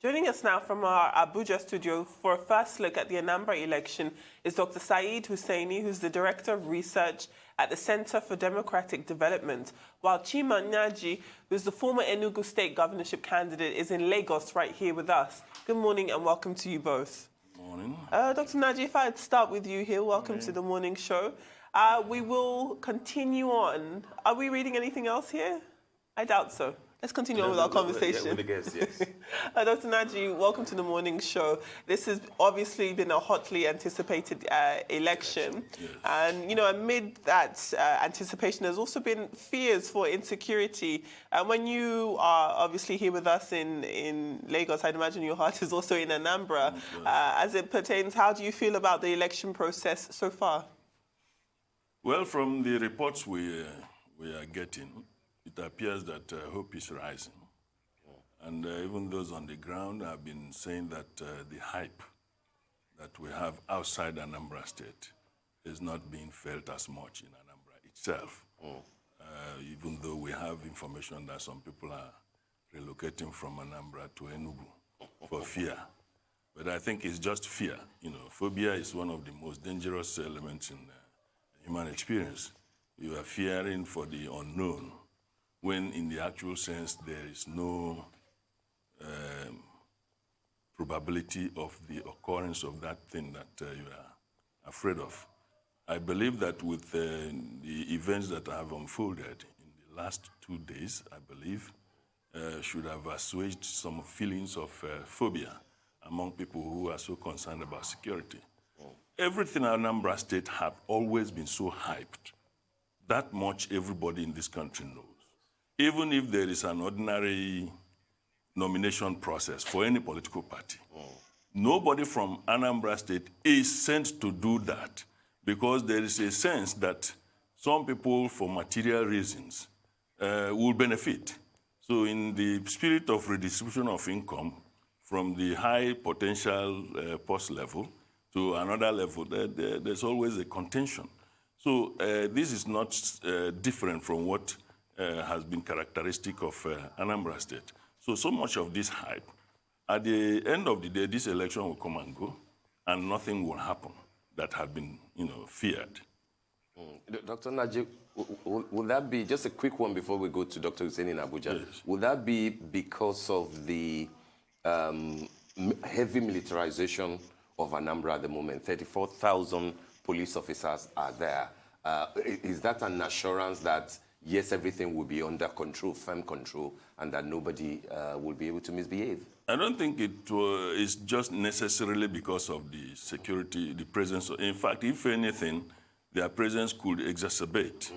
Joining us now from our Abuja studio for a first look at the Anambra election is Dr. Saeed Russini, who's the Director of Research at the Center for Democratic Development, while Chima Nyaji, who's the former Enugu State governorship candidate, is in Lagos right here with us. Good morning and welcome to you both. Morning. Dr. Nyaji, if I'd start with you here, welcome to the morning show. We will continue on. Are we reading anything else here? I doubt so. Let's continue on with our conversation. With the guests, yes. Dr. Nyaji, welcome to the morning show. This has obviously been a hotly anticipated election. Yes. And, you know, amid that anticipation, there's also been fears for insecurity. And when you are obviously here with us in Lagos, I'd imagine your heart is also in Anambra. As it pertains, how do you feel about the election process so far? Well, from the reports we are getting, it appears that hope is rising. And even those on the ground have been saying that the hype that we have outside Anambra State is not being felt as much in Anambra itself. Even though we have information that some people are relocating from Anambra to Enugu for fear. But I think it's just fear. You know, phobia is one of the most dangerous elements in human experience. You are fearing for the unknown, when in the actual sense there is no probability of the occurrence of that thing that you are afraid of. I believe that with the events that have unfolded in the last 2 days, I believe, should have assuaged some feelings of phobia among people who are so concerned about security. Everything in Anambra State have always been so hyped. That much everybody in this country knows. Even if there is an ordinary nomination process for any political party, nobody from Anambra State is sent to do that because there is a sense that some people, for material reasons, will benefit. So in the spirit of redistribution of income from the high potential post level to another level, there's always a contention. So this is not different from what has been characteristic of Anambra State. So much of this hype, at the end of the day, this election will come and go, and nothing will happen that had been, feared. Dr. Nyaji, will that be, just a quick one before we go to Dr. Hussein in Abuja, Yes. will that be because of the heavy militarization of Anambra at the moment? 34,000 police officers are there. Is that an assurance that yes, everything will be under control, firm control, and that nobody will be able to misbehave? I don't think it is just necessarily because of the security, the presence. In fact, if anything, their presence could exacerbate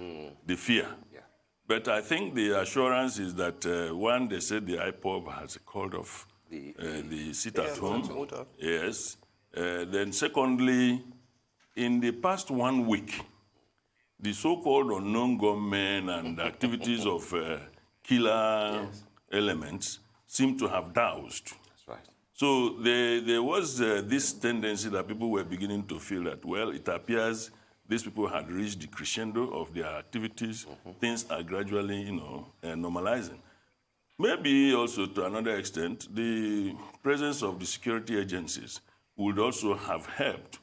the fear. Yeah. But I think the assurance is that, one, they said the IPOB has called off the sit-at-home. Order. Yes. Then secondly, in the past 1 week, the so-called unknown gunmen and activities of killer elements seem to have doused. That's right. So there was this tendency that people were beginning to feel that, well, it appears these people had reached the crescendo of their activities. Things are gradually, normalizing. Maybe also to another extent, the presence of the security agencies would also have helped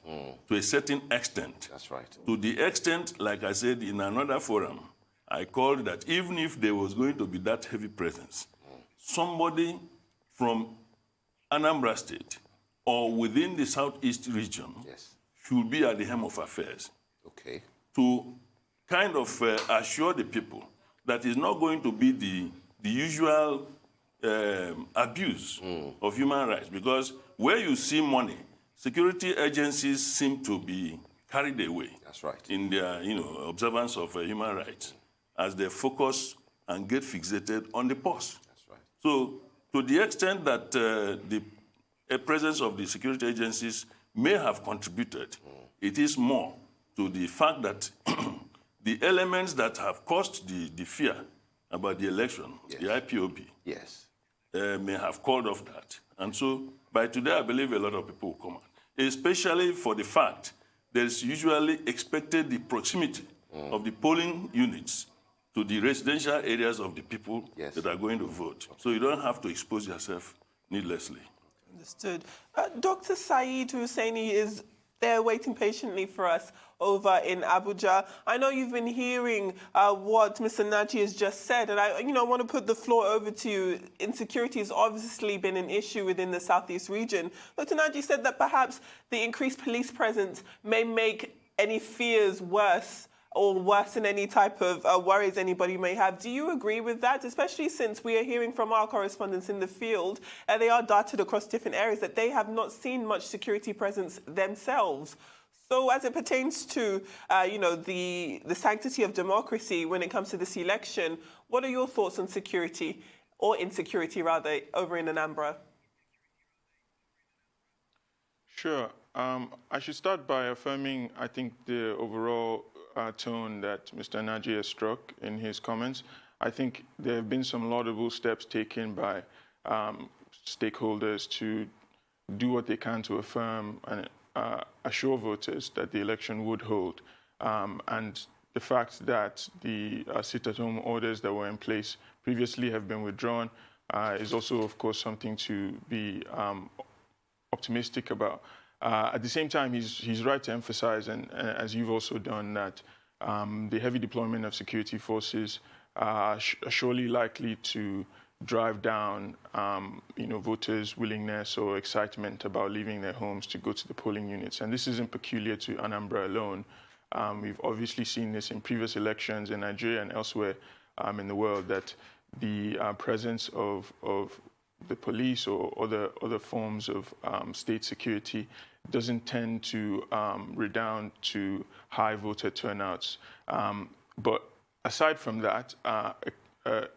to a certain extent. That's right. To the extent, like I said in another forum, I called that even if there was going to be that heavy presence, somebody from Anambra State or within the southeast region should be at the helm of affairs. Okay. To kind of assure the people that it's not going to be the usual abuse of human rights, because where you see money, security agencies seem to be carried away. That's right. In their observance of human rights as they focus and get fixated on the purse. That's right. So to the extent that the presence of the security agencies may have contributed, it is more to the fact that the elements that have caused the fear about the election, the IPOB, may have called off that. And so by today, I believe a lot of people will come out, especially for the fact there's usually expected the proximity of the polling units to the residential areas of the people that are going to vote. So you don't have to expose yourself needlessly. Understood. Dr. Saeed Russini is there waiting patiently for us over in Abuja. I know you've been hearing what Mr. Naji has just said, and I want to put the floor over to you. Insecurity has obviously been an issue within the Southeast region. Dr. Naji said that perhaps the increased police presence may make any fears worse or worsen any type of worries anybody may have. Do you agree with that, especially since we are hearing from our correspondents in the field, and they are dotted across different areas, that they have not seen much security presence themselves? So as it pertains to, the sanctity of democracy when it comes to this election, what are your thoughts on security, or insecurity rather, over in Anambra? Sure. I should start by affirming, I think, the overall tone that Mr. Naji has struck in his comments. I think there have been some laudable steps taken by stakeholders to do what they can to affirm and assure voters that the election would hold. And the fact that the sit-at-home orders that were in place previously have been withdrawn is also, of course, something to be optimistic about. At the same time, he's right to emphasize, and as you've also done, that the heavy deployment of security forces are surely likely to drive down, voters' willingness or excitement about leaving their homes to go to the polling units. And this isn't peculiar to Anambra alone. We've obviously seen this in previous elections in Nigeria and elsewhere in the world, that the presence of the police or other forms of state security doesn't tend to redound to high voter turnouts. But aside from that,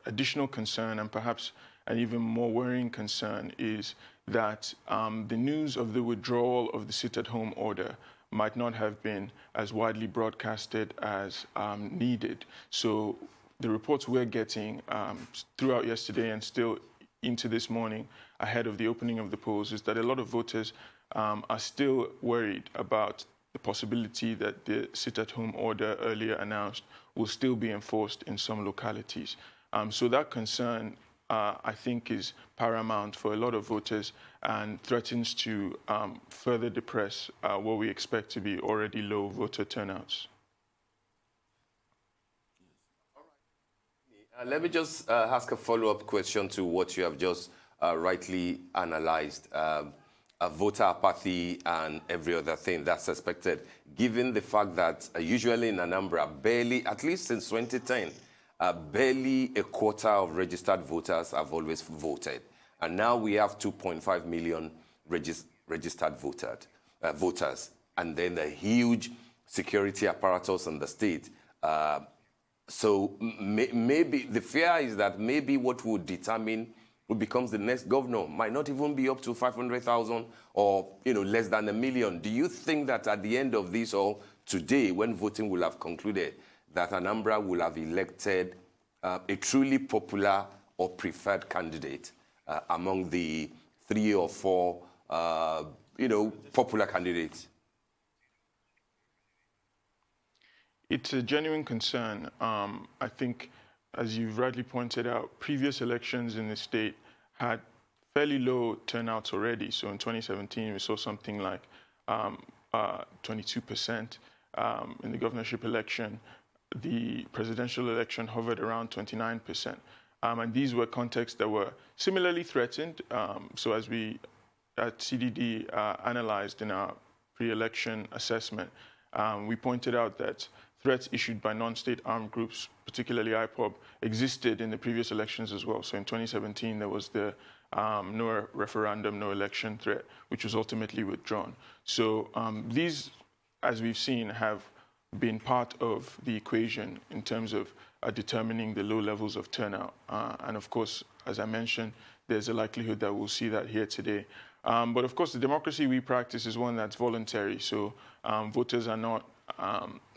additional concern, and perhaps an even more worrying concern, is that the news of the withdrawal of the sit-at-home order might not have been as widely broadcasted as needed. So the reports we're getting throughout yesterday and still into this morning ahead of the opening of the polls is that a lot of voters are still worried about the possibility that the sit-at-home order earlier announced will still be enforced in some localities. So that concern, I think, is paramount for a lot of voters and threatens to further depress what we expect to be already low voter turnouts. Let me just ask a follow-up question to what you have just rightly analyzed. Voter apathy and every other thing that's suspected, given the fact that usually in Anambra, barely, at least since 2010, barely a quarter of registered voters have always voted. And now we have 2.5 million registered voters, and then the huge security apparatus in the state. So maybe the fear is that maybe what would determine who becomes the next governor might not even be up to 500,000 or less than 1 million. Do you think that at the end of this, or today, when voting will have concluded, that Anambra will have elected a truly popular or preferred candidate among the 3 or 4 popular candidates? It's a genuine concern. I think, as you've rightly pointed out, previous elections in the state had fairly low turnouts already. So in 2017, we saw something like 22% in the governorship election. The presidential election hovered around 29%. And these were contexts that were similarly threatened. So as we at CDD analyzed in our pre-election assessment, we pointed out that threats issued by non-state armed groups, particularly IPOB, existed in the previous elections as well. So in 2017, there was the no referendum, no election threat, which was ultimately withdrawn. So these, as we've seen, have been part of the equation in terms of determining the low levels of turnout. And of course, as I mentioned, there's a likelihood that we'll see that here today. But of course, the democracy we practice is one that's voluntary. So voters are not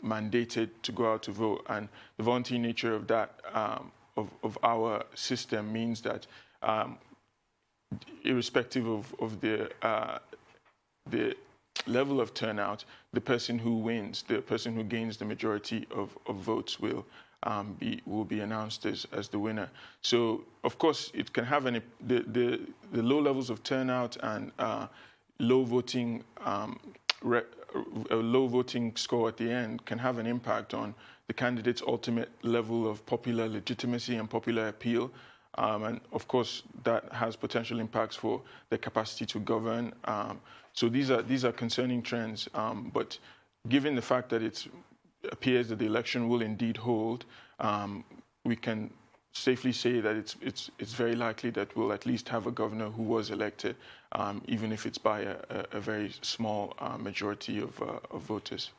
mandated to go out to vote, and the voluntary nature of that of our system means that irrespective of the level of turnout, the person who wins, the person who gains the majority of votes will will be announced as the winner. So, of course, it can have the low levels of turnout and low voting a low voting score at the end can have an impact on the candidate's ultimate level of popular legitimacy and popular appeal. And of course, that has potential impacts for their capacity to govern. So these are concerning trends. But given the fact that it appears that the election will indeed hold, we can safely say that it's very likely that we'll at least have a governor who was elected, even if it's by a very small majority of voters.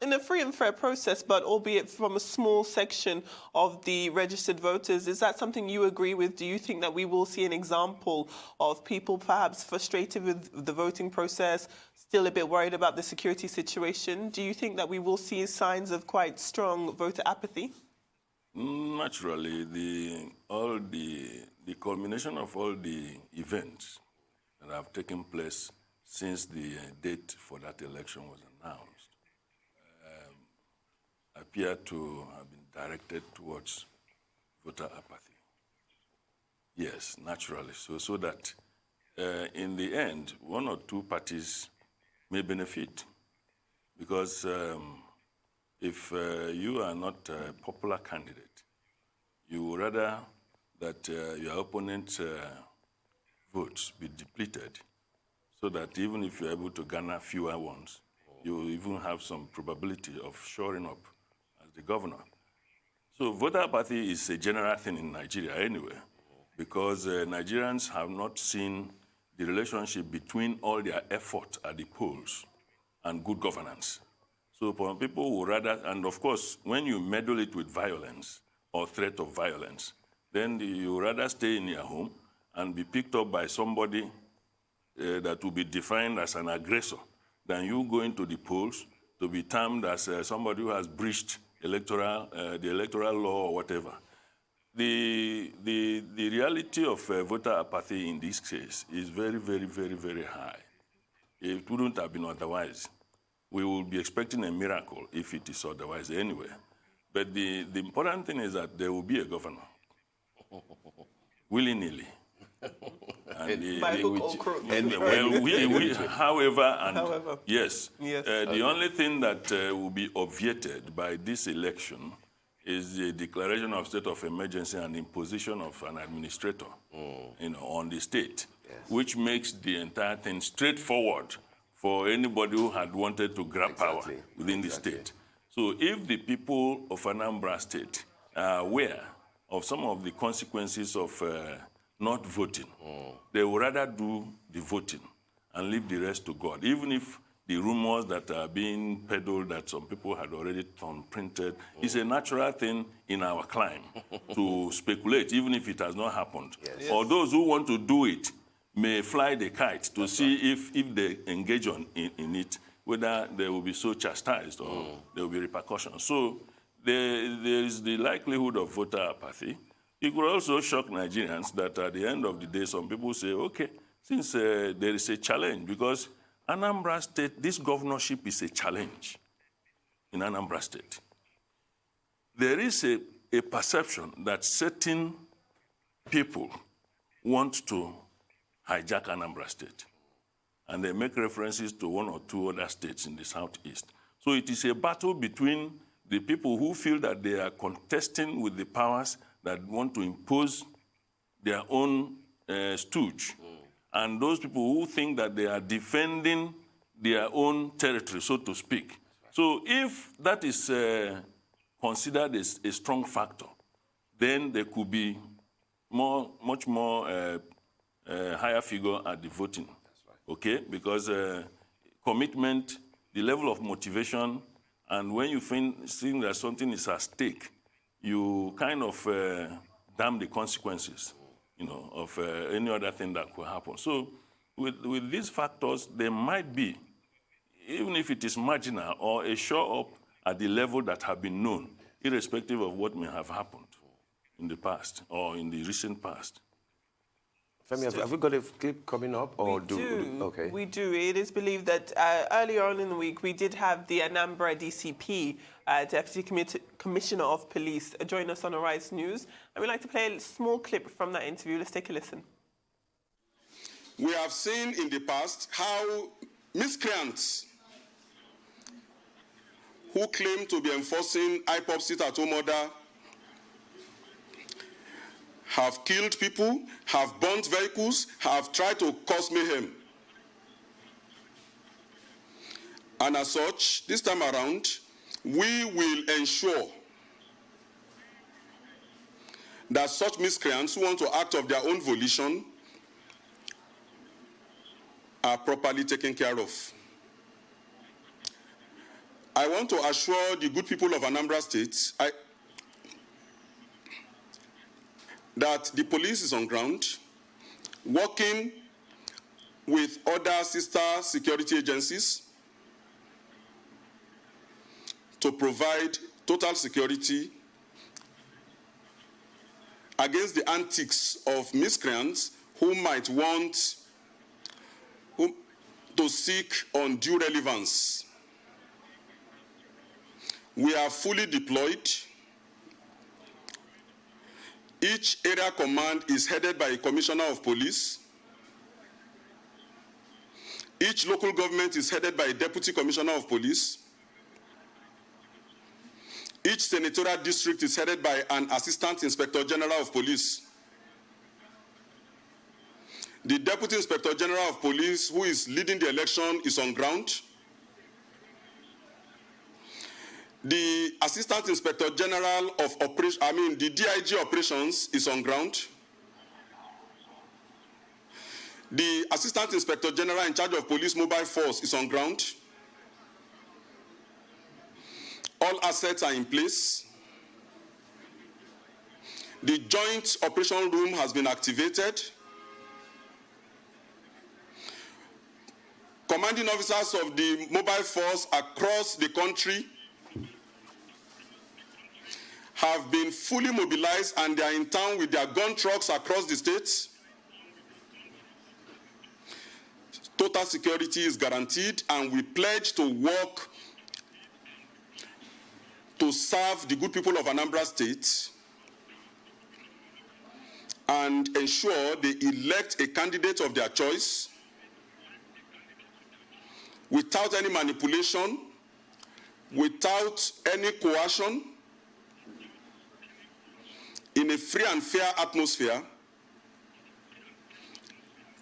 In a free and fair process, but albeit from a small section of the registered voters, is that something you agree with? Do you think that we will see an example of people perhaps frustrated with the voting process, still a bit worried about the security situation? Do you think that we will see signs of quite strong voter apathy? Naturally, the culmination of all the events that have taken place since the date for that election was announced appear to have been directed towards voter apathy. Yes, naturally. So that in the end, one or two parties may benefit. Because if you are not a popular candidate, you would rather that your opponent's votes be depleted so that even if you're able to garner fewer ones, you will even have some probability of shoring up as the governor. So voter apathy is a general thing in Nigeria anyway, because Nigerians have not seen the relationship between all their effort at the polls and good governance. So people would rather, and of course, when you meddle it with violence or threat of violence, then you rather stay in your home and be picked up by somebody that will be defined as an aggressor than you going to the polls to be termed as somebody who has breached the electoral law or whatever. The reality of voter apathy in this case is very, very, very, very high. It wouldn't have been otherwise. We will be expecting a miracle if it is otherwise anyway. But the important thing is that there will be a governor, willy-nilly. However, yes. The only thing that will be obviated by this election is the declaration of state of emergency and imposition of an administrator, on the state, which makes the entire thing straightforward for anybody who had wanted to grab power within the state. So if the people of Anambra State are aware of some of the consequences of not voting, they would rather do the voting and leave the rest to God. Even if the rumors that are being peddled that some people had already printed, is a natural thing in our climb to speculate, even if it has not happened. Yes. Or those who want to do it may fly the kite to see if they engage in it, whether they will be so chastised or there will be repercussions. So there is the likelihood of voter apathy. It could also shock Nigerians that at the end of the day, some people say, okay, since there is a challenge, because Anambra State, this governorship is a challenge in Anambra State. There is a perception that certain people want to hijack Anambra State. And they make references to one or two other states in the southeast. So it is a battle between the people who feel that they are contesting with the powers that want to impose their own stooge, and those people who think that they are defending their own territory, so to speak. So if that is considered as a strong factor, then there could be much more higher figure at the voting. Okay? Because commitment, the level of motivation, and when you think that something is at stake, you kind of damn the consequences, of any other thing that could happen. So with these factors, there might be, even if it is marginal, or a show up at the level that have been known, irrespective of what may have happened in the past or in the recent past. Femi, have we got a clip coming up? Or We do. Okay. We do. It is believed that earlier on in the week, we did have the Anambra DCP, Deputy Commissioner of Police, join us on Arise News. And we'd like to play a small clip from that interview. Let's take a listen. We have seen in the past how miscreants who claim to be enforcing IPOP sit-at-home order have killed people, have burnt vehicles, have tried to cause mayhem. And as such, this time around, we will ensure that such miscreants who want to act of their own volition are properly taken care of. I want to assure the good people of Anambra State that the police is on ground, working with other sister security agencies to provide total security against the antics of miscreants who might want to seek undue relevance. We are fully deployed. Each area command is headed by a commissioner of police. Each local government is headed by a deputy commissioner of police. Each senatorial district is headed by an assistant inspector general of police. The deputy inspector general of police, who is leading the election, is on ground. The Assistant Inspector General of Operations, the DIG Operations is on ground. The Assistant Inspector General in charge of Police Mobile Force is on ground. All assets are in place. The Joint Operation Room has been activated. Commanding officers of the mobile force across the country have been fully mobilized, and they are in town with their gun trucks across the states. Total security is guaranteed, and we pledge to work to serve the good people of Anambra State and ensure they elect a candidate of their choice without any manipulation, without any coercion, in a free and fair atmosphere,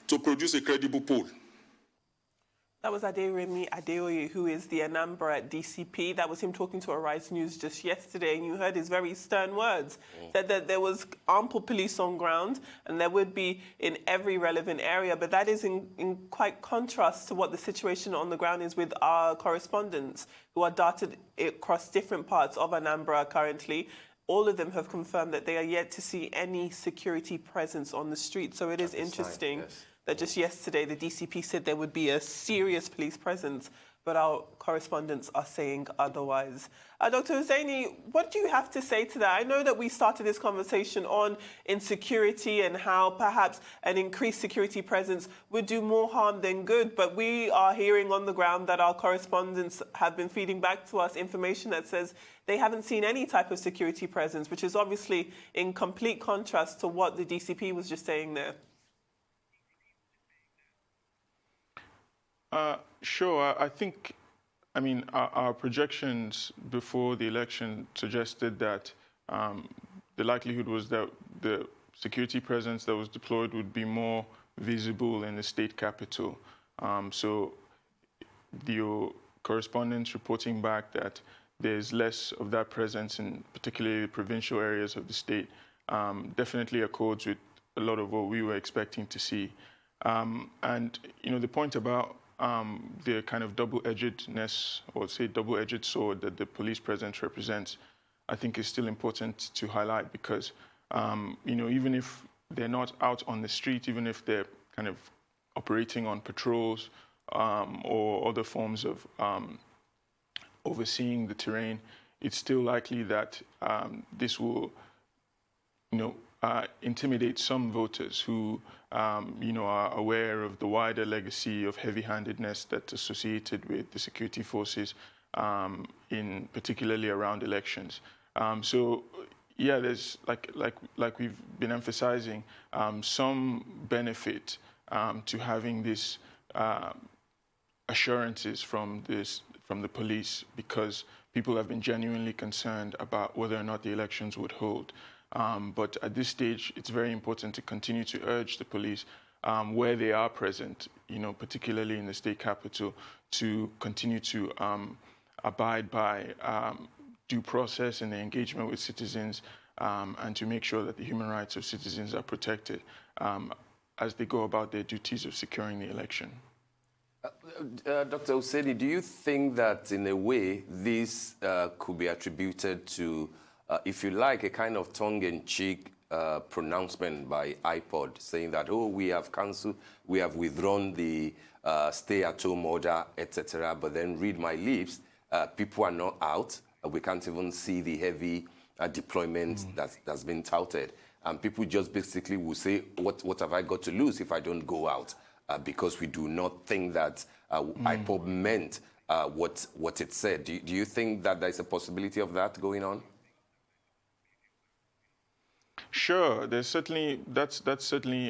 to produce a credible poll. That was Aderemi Adeoye, who is the Anambra DCP. That was him talking to Arise News just yesterday, and you heard his very stern words. Said that there was ample police on ground, and there would be in every relevant area, but that is in quite contrast to what the situation on the ground is with our correspondents, who are dotted across different parts of Anambra currently. All of them have confirmed that they are yet to see any security presence on the street. So it is interesting that just yesterday the DCP said there would be a serious police presence, but our correspondents are saying otherwise. Dr. Husseini, what do you have to say to that? I know that we started this conversation on insecurity and how perhaps an increased security presence would do more harm than good, but we are hearing on the ground that our correspondents have been feeding back to us information that says they haven't seen any type of security presence, which is obviously in complete contrast to what the DCP was just saying there. Sure. I think, our projections before the election suggested that the likelihood was that the security presence that was deployed would be more visible in the state capital. So the correspondents reporting back that there's less of that presence in particularly provincial areas of the state definitely accords with a lot of what we were expecting to see. And, the point about the kind of double-edgedness, or say double-edged sword that the police presence represents, I think is still important to highlight because, even if they're not out on the street, even if they're kind of operating on patrols or other forms of overseeing the terrain, it's still likely that this will, intimidate some voters who, are aware of the wider legacy of heavy-handedness that's associated with the security forces, particularly around elections. So, yeah, there's like we've been emphasizing, some benefit to having this assurances from the police, because people have been genuinely concerned about whether or not the elections would hold. But at this stage, it's very important to continue to urge the police where they are present, particularly in the state capital, to continue to abide by due process in the engagement with citizens, and to make sure that the human rights of citizens are protected as they go about their duties of securing the election. Dr. Hussein, do you think that in a way this could be attributed to, if you like, a kind of tongue-in-cheek pronouncement by IPOD saying that, oh, we have cancelled, we have withdrawn the stay-at-home order, etc., but then read my lips, people are not out. We can't even see the heavy deployment that's been touted. And people just basically will say, what have I got to lose if I don't go out? Because we do not think that IPOB meant what it said. Do you think that there's a possibility of that going on? Sure, that's certainly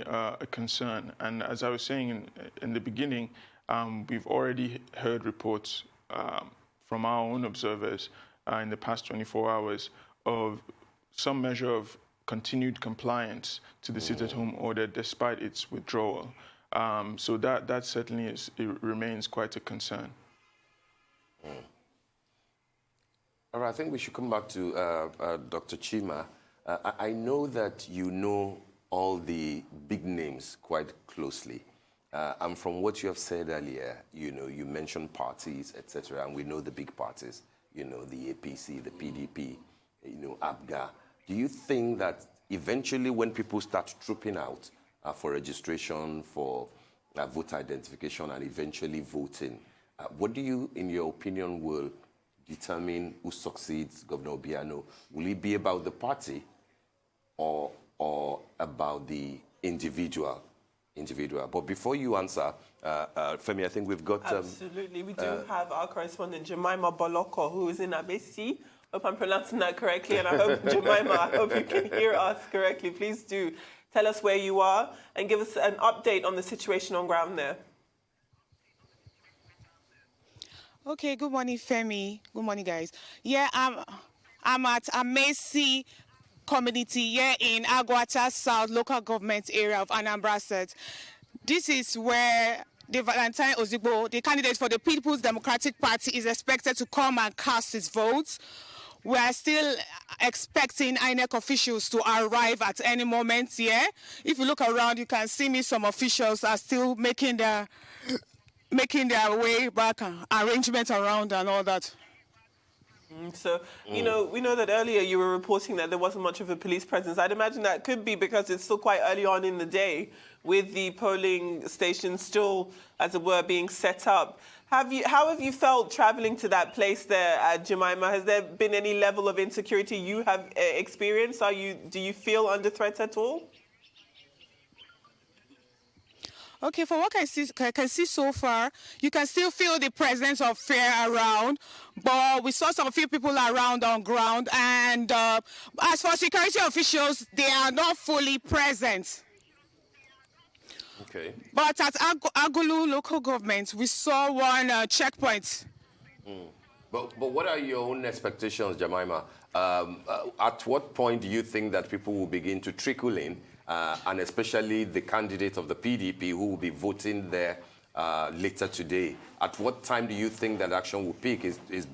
a concern. And as I was saying in the beginning, we've already heard reports from our own observers in the past 24 hours of some measure of continued compliance to the sit-at-home order despite its withdrawal. So that certainly it remains quite a concern. All right, I think we should come back to Dr. Chima. I know that you know all the big names quite closely. And from what you have said earlier, you mentioned parties, etc., and we know the big parties, the APC, the PDP, ABGA. Do you think that eventually when people start trooping out for registration, for voter identification, and eventually voting, what do you, in your opinion, will determine who succeeds Governor Obiano? Will it be about the party or about the individual? But before you answer, Femi, I think we've got... Absolutely. We do have our correspondent, Jemima Boloko, who is in Abesi. Hope I'm pronouncing that correctly, and I hope, Jemima, I hope you can hear us correctly. Please do tell us where you are and give us an update on the situation on ground there. Okay, good morning, Femi. Good morning, guys. Yeah, I'm at Amesi community here in Aguata South local government area of Anambra State. This is where the Valentine Ozigbo, the candidate for the People's Democratic Party, is expected to come and cast his votes. We are still expecting INEC officials to arrive at any moment here. If you look around, you can see some officials are still making their way back, arrangements around and all that. So, we know that earlier you were reporting that there wasn't much of a police presence. I'd imagine that could be because it's still quite early on in the day with the polling stations still, as it were, being set up. How have you felt traveling to that place there, Jemima? Has there been any level of insecurity you have experienced? Do you feel under threat at all? Okay, for what I can see so far, you can still feel the presence of fear around, but we saw some few people around on ground, and as for security officials, they are not fully present. Okay. But at Agulu local government, we saw one checkpoint. But what are your own expectations, Jemima? At what point do you think that people will begin to trickle in? And especially the candidate of the PDP who will be voting there later today. At what time do you think that action will peak? It's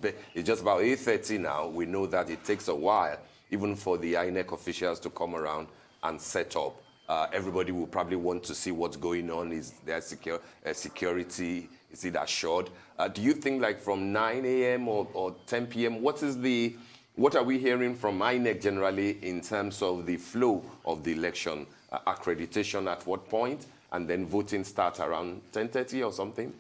just about 8:30 now. We know that it takes a while, even for the INEC officials to come around and set up. Everybody will probably want to see what's going on. Is there security? Is it assured? Do you think like from 9 a.m. or 10 p.m., what are we hearing from INEC generally in terms of the flow of the election? Accreditation at what point? And then voting starts around 10:30 or something?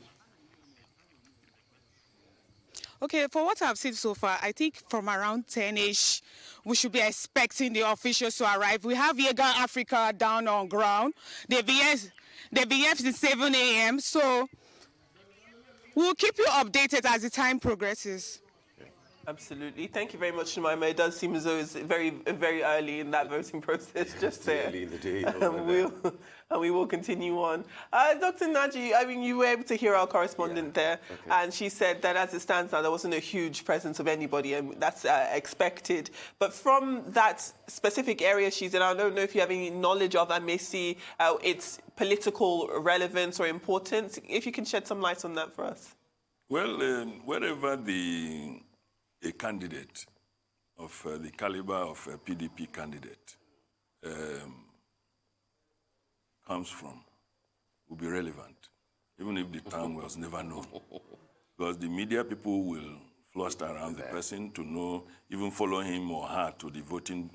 Okay, for what I've seen so far, I think from around 10-ish, we should be expecting the officials to arrive. We have Yegan Africa down on ground. The VF is 7 a.m., so we'll keep you updated as the time progresses. Absolutely. Thank you very much, Shemaima. It does seem as though it's very, very early in that voting process, just there. Early in the day. And we will continue on. Dr. Naji, I mean, you were able to hear our correspondent there, and she said that as it stands now, there wasn't a huge presence of anybody, and that's expected. But from that specific area she's in, I don't know if you have any knowledge of Amesi, its political relevance or importance. If you can shed some light on that for us. Well, wherever a candidate of the caliber of a PDP candidate comes from will be relevant, even if the town was never known. Because the media people will fluster around the person to know, even follow him or her to the voting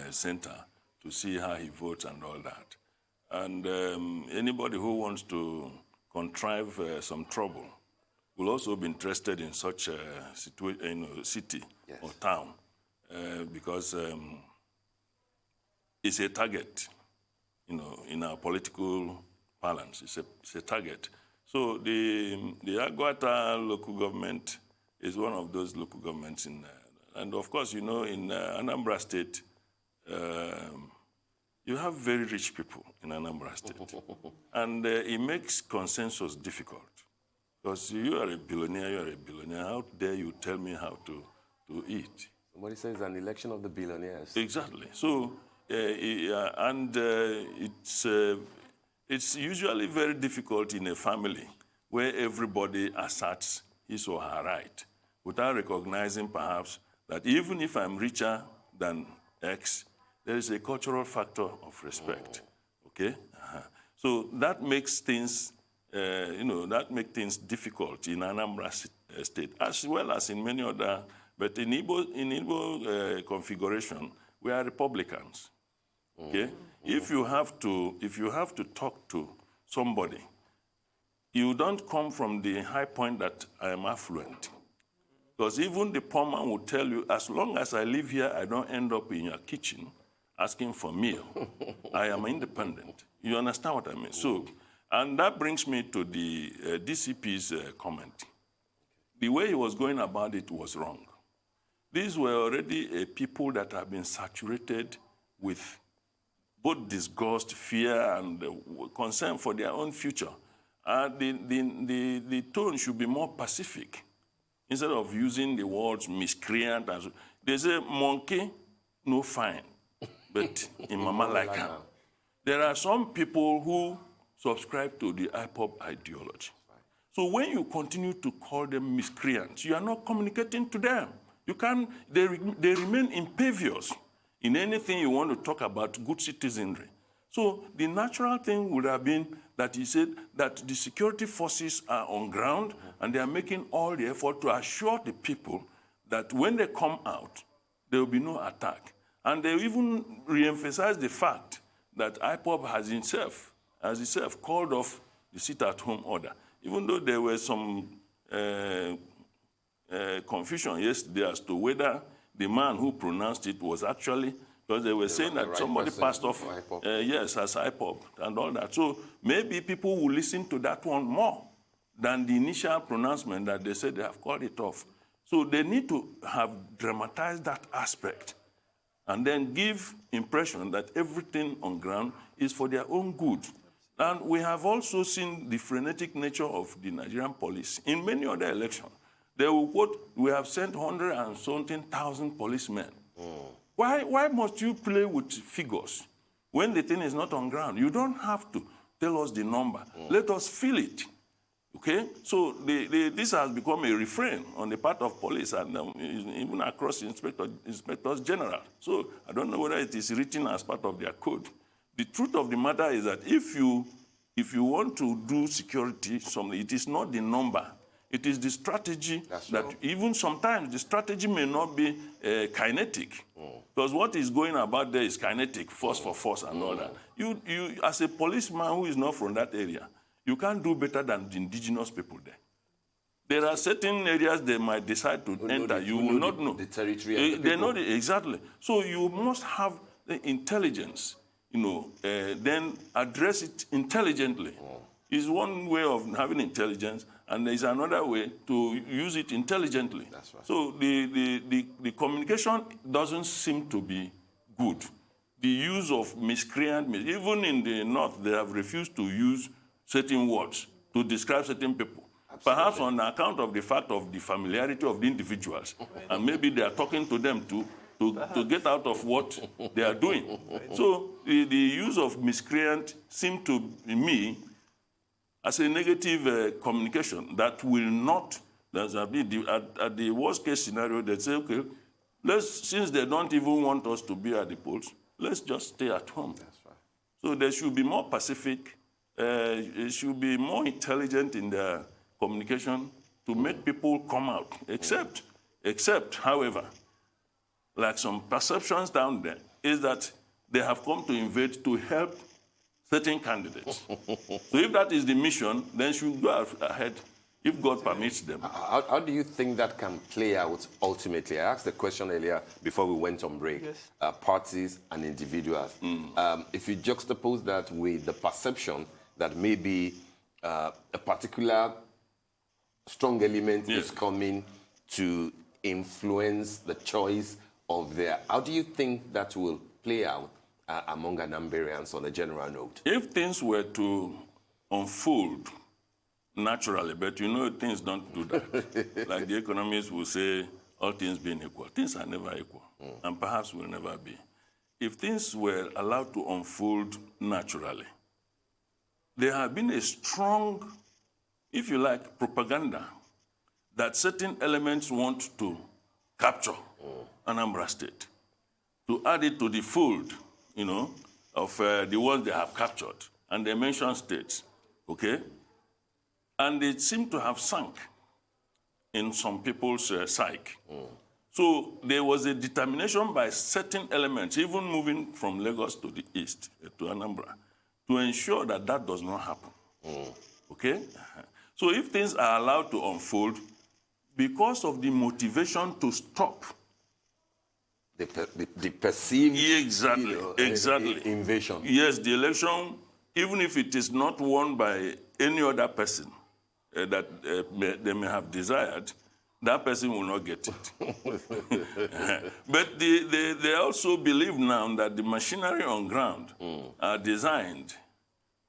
center to see how he votes and all that. And anybody who wants to contrive some trouble will also be interested in such a city or town because it's a target, in our political parlance. It's a target. So the Aguata local government is one of those local governments and of course, in Anambra State, you have very rich people in Anambra State. And it makes consensus difficult. Because you are a billionaire, How dare you tell me how to eat? Somebody says an election of the billionaires. Exactly. So, it's usually very difficult in a family where everybody asserts his or her right without recognizing perhaps that even if I'm richer than X, there is a cultural factor of respect. Okay? So that makes things that makes things difficult in Anambra State, as well as in many other. But in Igbo configuration, we are Republicans. Okay, if you have to talk to somebody, you don't come from the high point that I am affluent, because even the poor man will tell you, as long as I live here, I don't end up in your kitchen asking for meal. I am independent. You understand what I mean? So. And that brings me to the DCP's comment. The way he was going about it was wrong. These were already people that have been saturated with both disgust, fear, and concern for their own future. The tone should be more pacific. Instead of using the words miscreant, they say monkey, no fine, but in mama like her. There are some people who subscribe to the IPOB ideology. So when you continue to call them miscreants, you are not communicating to them. They remain impervious in anything you want to talk about good citizenry. So the natural thing would have been that he said that the security forces are on ground and they are making all the effort to assure the people that when they come out, there will be no attack. And they even re-emphasize the fact that IPOB has itself called off the sit-at-home order, even though there was some confusion yesterday as to whether the man who pronounced it was actually, because they were saying that somebody passed off, as IPOB and all that. So maybe people will listen to that one more than the initial pronouncement that they said they have called it off. So they need to have dramatized that aspect and then give impression that everything on ground is for their own good. And we have also seen the frenetic nature of the Nigerian police in many other elections. They will quote, we have sent 117,000 policemen. Why must you play with figures when the thing is not on ground? You don't have to tell us the number. Let us feel it. Okay? So this has become a refrain on the part of police and even across inspectors general. So I don't know whether it is written as part of their code. The truth of the matter is that if you want to do security, it is not the number. It is the strategy even sometimes the strategy may not be kinetic. Because what is going about there is kinetic, force for force and all that. You, as a policeman who is not from that area, you can't do better than the indigenous people there. There are certain areas they might decide to enter. You will not know. The territory and the They know people. exactly. So you must have the intelligence, then address it intelligently. Is one way of having intelligence, and there is another way to use it intelligently. That's right. So the communication doesn't seem to be good. The use of miscreant, even in the north, they have refused to use certain words to describe certain people. Absolutely. Perhaps on account of the fact of the familiarity of the individuals, and maybe they are talking to them to get out of what they are doing. So the use of miscreant seems to me as a negative communication that will not, at the worst case scenario, they say, okay, since they don't even want us to be at the polls, let's just stay at home. That's right. So they should be more pacific, it should be more intelligent in their communication to make people come out, except, however, like some perceptions down there, is that they have come to invade to help certain candidates. So if that is the mission, then should go ahead if God permits them. How do you think that can play out ultimately? I asked the question earlier before we went on break. Yes. Parties and individuals. If you juxtapose that with the perception that maybe a particular strong element is coming to influence the choice of their... How do you think that will play out among Anambrians on a general note? If things were to unfold naturally, but things don't do that. Like the economists will say, all things being equal. Things are never equal, and perhaps will never be. If things were allowed to unfold naturally, there have been a strong, if you like, propaganda that certain elements want to capture Anambra State, to add it to the fold, of the ones they have captured. And they mention states, okay? And it seemed to have sunk in some people's psyche. So there was a determination by certain elements, even moving from Lagos to the east, to Anambra, to ensure that that does not happen. Okay? So if things are allowed to unfold, because of the motivation to stop the perceived exactly invasion. Yes, the election, even if it is not won by any other person that they may have desired, that person will not get it. But they also believe now that the machinery on ground are designed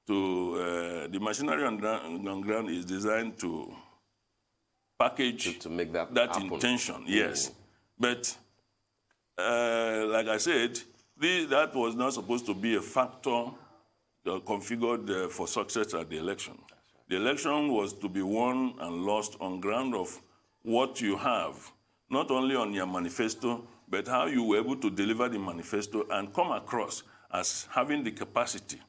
to, the machinery on ground is designed to package to make that intention, yes. But like I said, that was not supposed to be a factor configured for success at the election. The election was to be won and lost on ground of what you have, not only on your manifesto, but how you were able to deliver the manifesto and come across as having the capacity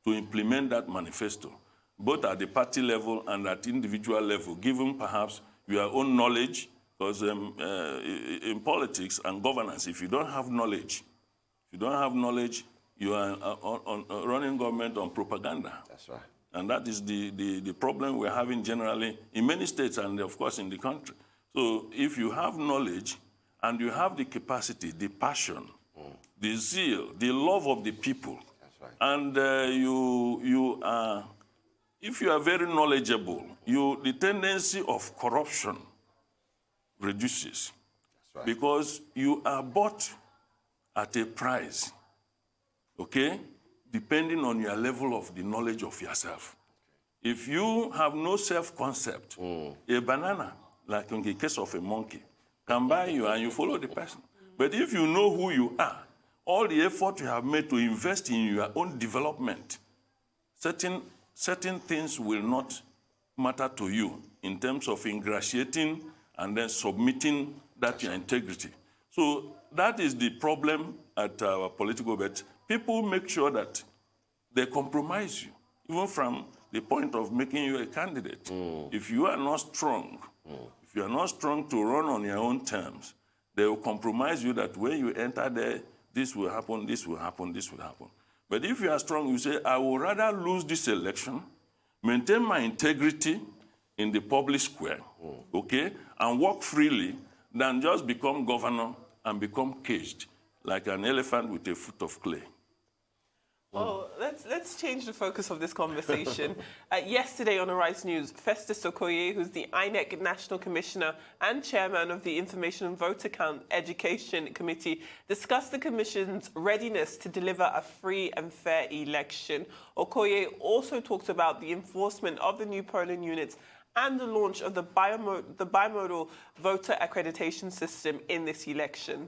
to implement that manifesto, both at the party level and at individual level, given perhaps your own knowledge, because in politics and governance, if you don't have knowledge, you are running government on propaganda. That's right. And that is the problem we're having generally in many states and, of course, in the country. So if you have knowledge and you have the capacity, the passion, the zeal, the love of the people, that's right, and you are, if you are very knowledgeable, the tendency of corruption reduces. That's right. Because you are bought at a price, okay, depending on your level of the knowledge of yourself. Okay. If you have no self-concept, a banana, like in the case of a monkey, can buy you and you follow the person. But if you know who you are, all the effort you have made to invest in your own development, certain things will not matter to you in terms of ingratiating and then submitting that your integrity. So that is the problem at our political bet. People make sure that they compromise you, even from the point of making you a candidate. If you are not strong, if you are not strong to run on your own terms, they will compromise you that when you enter there, this will happen, this will happen, this will happen. But if you are strong, you say, I would rather lose this election, maintain my integrity, in the public square, okay, and walk freely than just become governor and become caged like an elephant with a foot of clay. Well, let's change the focus of this conversation. Yesterday on Arise News, Festus Okoye, who's the INEC National Commissioner and Chairman of the Information and Voter Count Education Committee, discussed the Commission's readiness to deliver a free and fair election. Okoye also talked about the enforcement of the new polling units and the launch of the bimodal voter accreditation system in this election.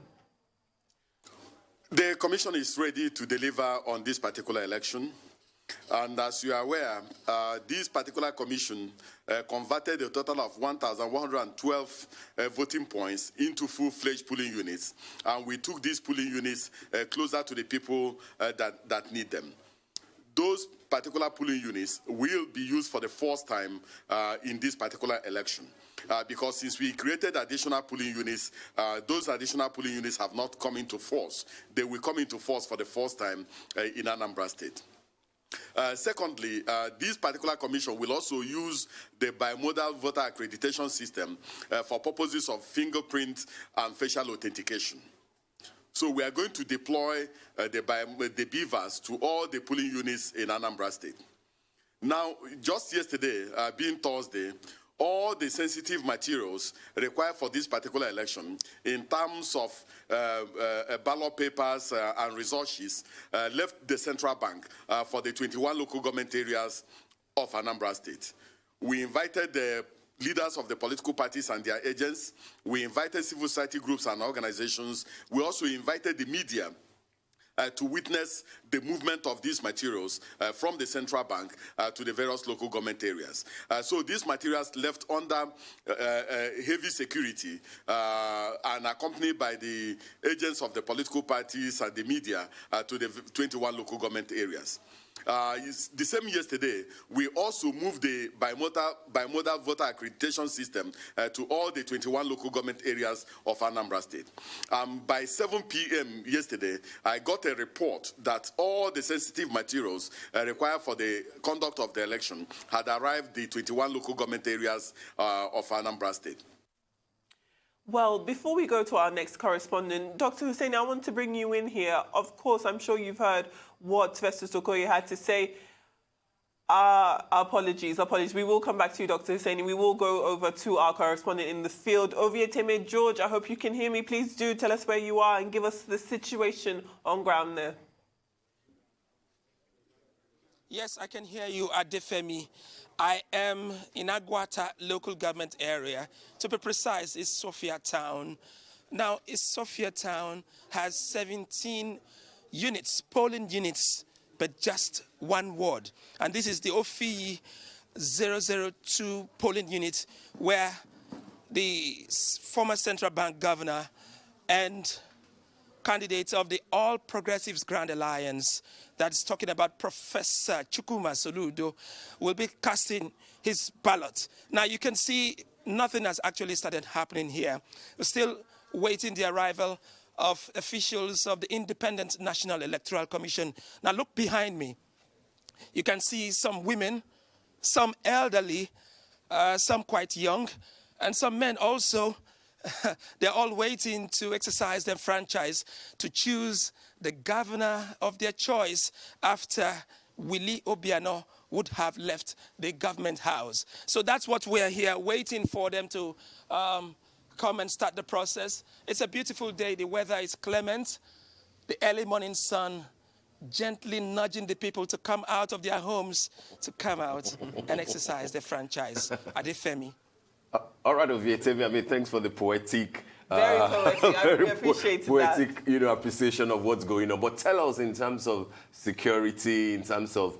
The Commission is ready to deliver on this particular election. And as you are aware, this particular commission converted a total of 1,112 voting points into full-fledged polling units. And we took these polling units closer to the people that need them. Those particular polling units will be used for the first time in this particular election. Because since we created additional polling units, those additional polling units have not come into force. They will come into force for the first time in Anambra State. Secondly, this particular commission will also use the bimodal voter accreditation system for purposes of fingerprint and facial authentication. So we are going to deploy the beavers to all the polling units in Anambra State. Now, just yesterday, being Thursday, all the sensitive materials required for this particular election in terms of ballot papers and resources left the central bank for the 21 local government areas of Anambra State. We invited the leaders of the political parties and their agents. We invited civil society groups and organizations. We also invited the media to witness the movement of these materials from the central bank to the various local government areas. So these materials left under heavy security and accompanied by the agents of the political parties and the media to the 21 local government areas. The same yesterday, we also moved the bimodal voter accreditation system to all the 21 local government areas of Anambra State. By 7 p.m. yesterday, I got a report that all the sensitive materials required for the conduct of the election had arrived the 21 local government areas of Anambra State. Well, before we go to our next correspondent, Dr. Hussein, I want to bring you in here. Of course, I'm sure you've heard what Festus Okoye had to say. Apologies. We will come back to you, Dr. Hussein. We will go over to our correspondent in the field. Ovieteme George, I hope you can hear me. Please do tell us where you are and give us the situation on ground there. Yes, I can hear you, Adefemi. I am in Agwata local government area. To be precise, it's Sophia Town. Now, Sophia Town has 17 units, polling units, but just one ward. And this is the OFI 002 polling unit where the former central bank governor and candidates of the All Progressives Grand Alliance, that's talking about Professor Chukwuma Soludo, will be casting his ballot. Now, you can see nothing has actually started happening here. We're still waiting the arrival of officials of the Independent National Electoral Commission. Now, look behind me. You can see some women, some elderly, some quite young, and some men also. They're all waiting to exercise their franchise to choose the governor of their choice after Willie Obiano would have left the government house. So that's what we're here waiting for them to come and start the process. It's a beautiful day. The weather is clement. The early morning sun gently nudging the people to come out of their homes to come out and exercise their franchise. Adefemi. All right, Ovietemi, I mean, thanks for the poetic, very poetic. I really appreciate poetic, that. Appreciation of what's going on. But tell us, in terms of security, in terms of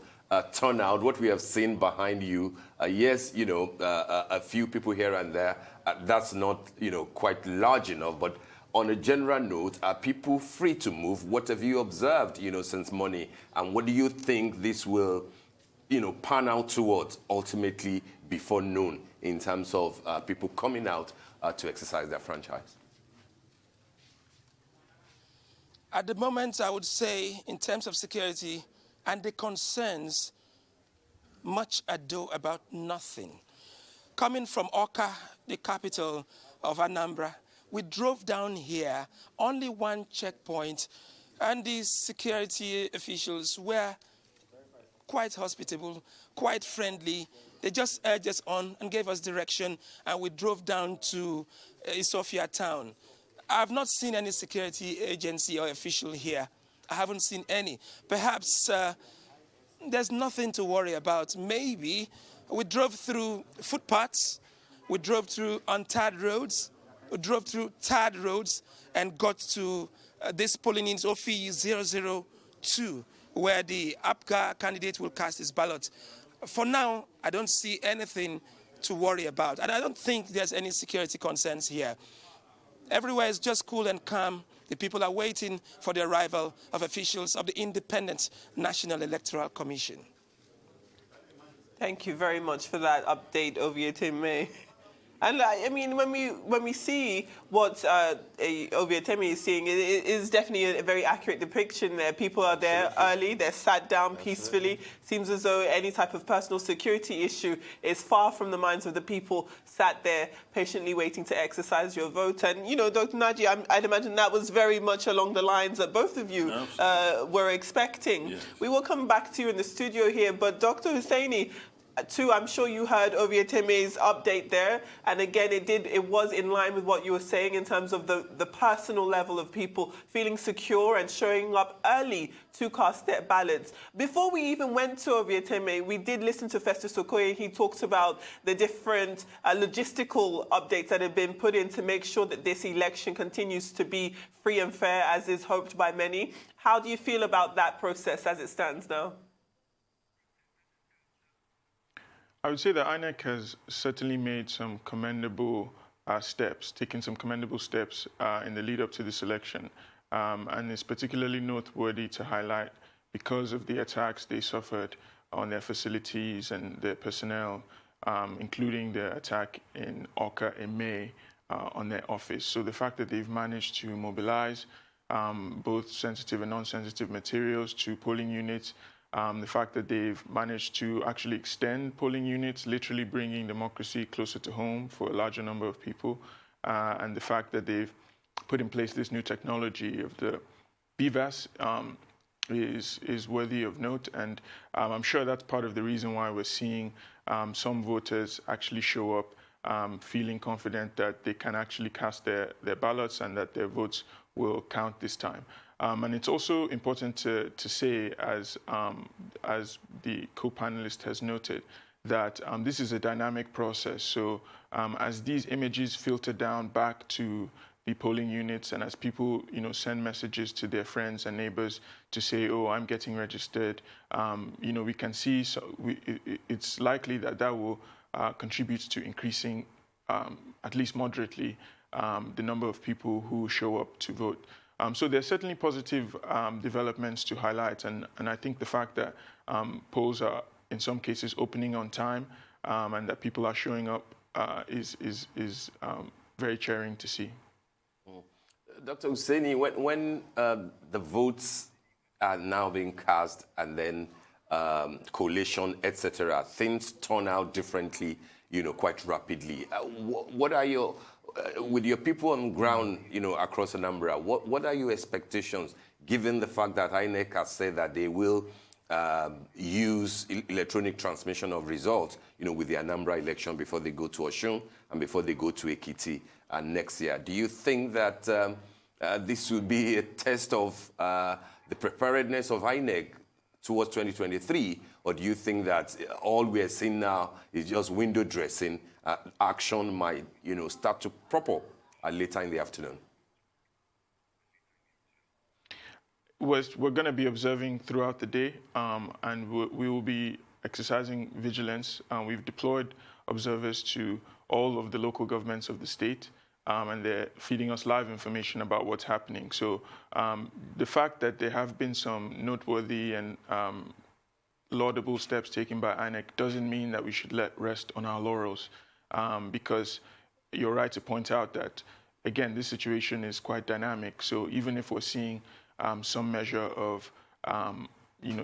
turnout, what we have seen behind you. Yes, a few people here and there. That's not, quite large enough. But on a general note, are people free to move? What have you observed, since morning? And what do you think this will, pan out towards ultimately before noon in terms of people coming out to exercise their franchise? At the moment, I would say, in terms of security and the concerns, much ado about nothing. Coming from Awka, the capital of Anambra, we drove down here, only one checkpoint, and the security officials were quite hospitable, quite friendly. They just urged us on and gave us direction, and we drove down to Sophia town. I've not seen any security agency or official here. I haven't seen any. Perhaps there's nothing to worry about. Maybe we drove through footpaths, we drove through untarred roads, we drove through tarred roads and got to this polling unit OFI 002, where the APGA candidate will cast his ballot. For now, I don't see anything to worry about, and I don't think there's any security concerns here. Everywhere is just cool and calm. The people are waiting for the arrival of officials of the Independent National Electoral Commission. Thank you very much for that update, Ovieteme. And I mean, when we see what Ovieteme is seeing, it is definitely a very accurate depiction there. People are there early, they're sat down peacefully. Seems as though any type of personal security issue is far from the minds of the people sat there patiently waiting to exercise your vote. And, you know, Dr. Naji, I'd imagine that was very much along the lines that both of you were expecting. Yes. We will come back to you in the studio here, but Dr. Husseini, too, I'm sure you heard Ovieteme's update there, and again, it was in line with what you were saying in terms of the personal level of people feeling secure and showing up early to cast their ballots. Before we even went to Ovieteme, we did listen to Festus Okoye. He talked about the different logistical updates that have been put in to make sure that this election continues to be free and fair, as is hoped by many. How do you feel about that process as it stands now? I would say that INEC has certainly made some commendable steps, taken some commendable steps in the lead up to this election. And it's particularly noteworthy to highlight because of the attacks they suffered on their facilities and their personnel, including the attack in Awka in May on their office. So the fact that they've managed to mobilize both sensitive and non-sensitive materials to polling units, the fact that they've managed to actually extend polling units, literally bringing democracy closer to home for a larger number of people, and the fact that they've put in place this new technology of the BVAS is worthy of note. And I'm sure that's part of the reason why we're seeing some voters actually show up feeling confident that they can actually cast their ballots and that their votes will count this time. And it's also important to say, as the co-panelist has noted, that this is a dynamic process. So as these images filter down back to the polling units, and as people, send messages to their friends and neighbors to say, "Oh, I'm getting registered," we can see. It's likely that will contribute to increasing, at least moderately, the number of people who show up to vote. So there's certainly positive developments to highlight, and I think the fact that polls are in some cases opening on time and that people are showing up is very cheering to see. Dr. Husseini, when the votes are now being cast and then collation, etc., things turn out differently, quite rapidly. What are your with your people on ground, across Anambra, what are your expectations, given the fact that INEC has said that they will use electronic transmission of results, with the Anambra election before they go to Osun and before they go to Ekiti next year? Do you think that this will be a test of the preparedness of INEC towards 2023, or do you think that all we are seeing now is just window dressing? Action might, start to prop up later in the afternoon? We're going to be observing throughout the day, and we will be exercising vigilance. We've deployed observers to all of the local governments of the state, and they're feeding us live information about what's happening. So the fact that there have been some noteworthy and laudable steps taken by INEC doesn't mean that we should let rest on our laurels, because you're right to point out that, again, this situation is quite dynamic. So even if we're seeing some measure of,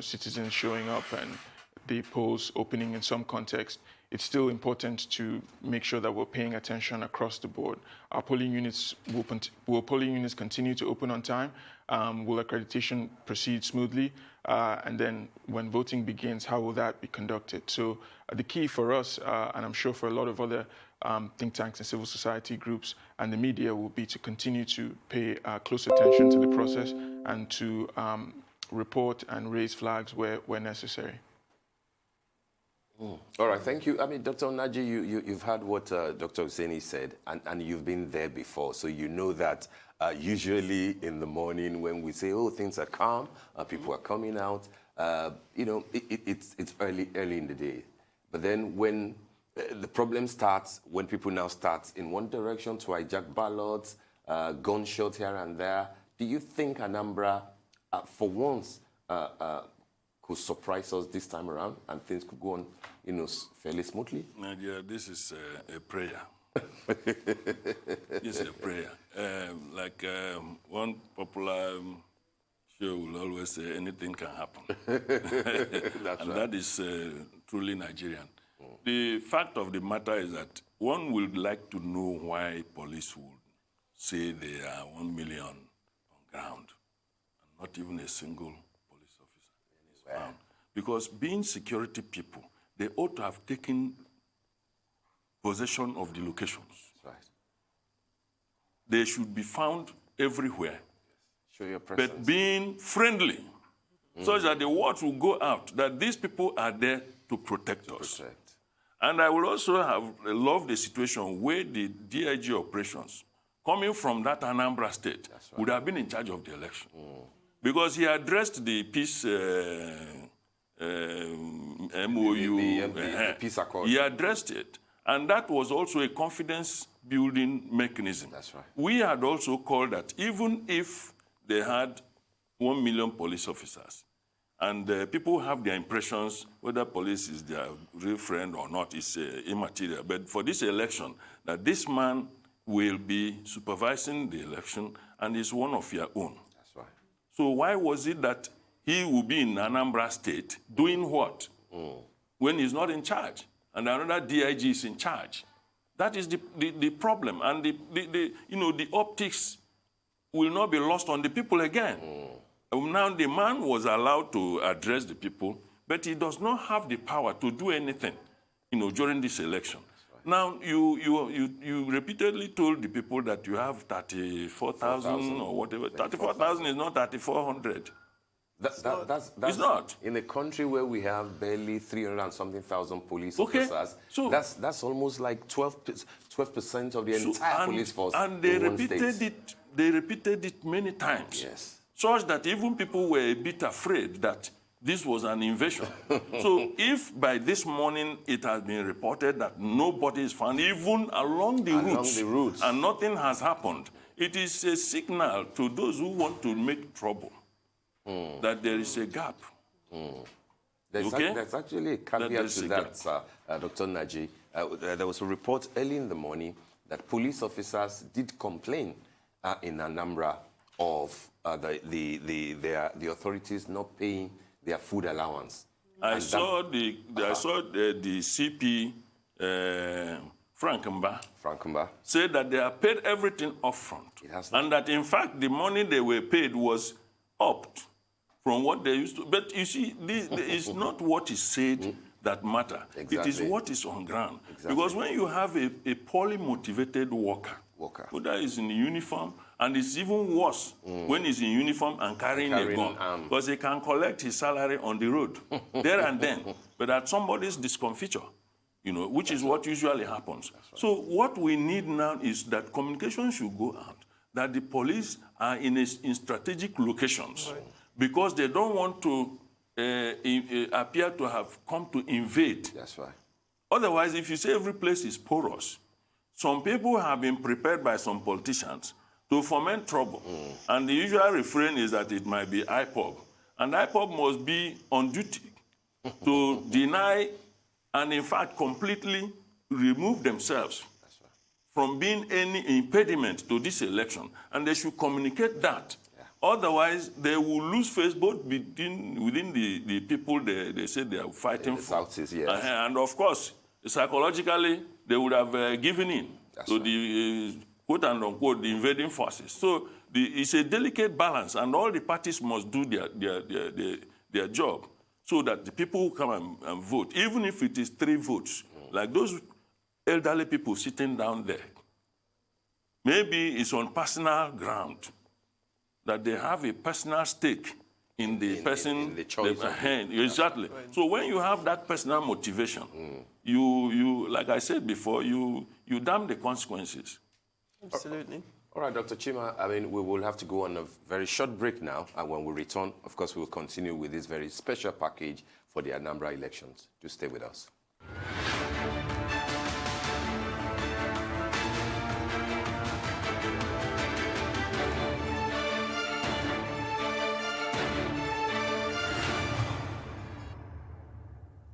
citizens showing up and the polls opening in some context, it's still important to make sure that we're paying attention across the board. Our polling units will polling units continue to open on time? Will accreditation proceed smoothly? And then when voting begins, how will that be conducted? So the key for us, and I'm sure for a lot of other think tanks and civil society groups and the media, will be to continue to pay close attention to the process and to report and raise flags where necessary. All right, thank you. I mean, Dr. Onaji, you've heard what Dr. Hussein said, and you've been there before, so you know that usually in the morning when we say, oh, things are calm, people are coming out, you know, it's early in the day. But then when the problem starts, when people now start in one direction to hijack ballots, gunshots here and there, do you think Anambra, for once, could surprise us this time around and things could go on, you know, fairly smoothly? Nadia, this is a prayer. This is a prayer. One popular show will always say, anything can happen. And that is truly Nigerian. The fact of the matter is that one would like to know why police would say there are 1 million on ground and not even a single police officer is found. Because being security people, they ought to have taken possession of the locations. That's right. They should be found everywhere. Show your presence. But being friendly, so that the word will go out that these people are there to protect us. And I will also have loved the situation where the DIG operations, coming from that Anambra state, would have been in charge of the election. Because he addressed the peace MOU, the peace accord. He addressed it. And that was also a confidence-building mechanism. That's right. We had also called that even if they had 1 million police officers, and people have their impressions, whether police is their real friend or not, is immaterial. But for this election, that this man will be supervising the election and is one of your own. That's right. So why was it that he will be in Anambra State doing what when he's not in charge and another DIG is in charge? That is the problem. And the optics will not be lost on the people again. Now, the man was allowed to address the people, but he does not have the power to do anything, during this election. Right. Now, you repeatedly told the people that you have 34,000 or whatever. 34,000 is not 3,400. That's it's not. In a country where we have barely 300 and something thousand police officers, so that's almost like 12% of the entire police force. And they repeated it many times. Yes. Such that even people were a bit afraid that this was an invasion. So if by this morning it has been reported that nobody is found, even along the routes, and nothing has happened, it is a signal to those who want to make trouble that there is a gap. There's actually a caveat to that, Dr. Naji. There was a report early in the morning that police officers did complain in Anambra of the authorities not paying their food allowance. I saw the CP Frankenba said that they have paid everything up front, and that in fact the money they were paid was upped from what they used to. But you see, it's not what is said that matter. Exactly. It is what is on ground. Exactly. Because when you have a poorly motivated worker, whether he's in uniform, and it's even worse when he's in uniform and carrying a gun, because he can collect his salary on the road, there and then, but at somebody's discomfiture, which is what usually happens. Right. So what we need now is that communication should go out, that the police are in strategic locations, because they don't want to appear to have come to invade. That's right. Otherwise, if you say every place is porous, some people have been prepared by some politicians to foment trouble. And the usual refrain is that it might be IPOB. And IPOB must be on duty to deny and, in fact, completely remove themselves from being any impediment to this election. And they should communicate that. Otherwise, they will lose face both within the people they say they are fighting for. Southeast, yes. And, of course, psychologically, they would have given in to the quote and unquote the invading forces. So it's a delicate balance, and all the parties must do their job so that the people who come and vote, even if it is 3 votes, like those elderly people sitting down there, maybe it's on personal ground that they have a personal stake in the person, in the choice. Exactly. So when you have that personal motivation, you like I said before, you damn the consequences. Absolutely. All right, Dr. Chima, I mean, we will have to go on a very short break now, and when we return, of course, we will continue with this very special package for the Anambra elections. Do stay with us.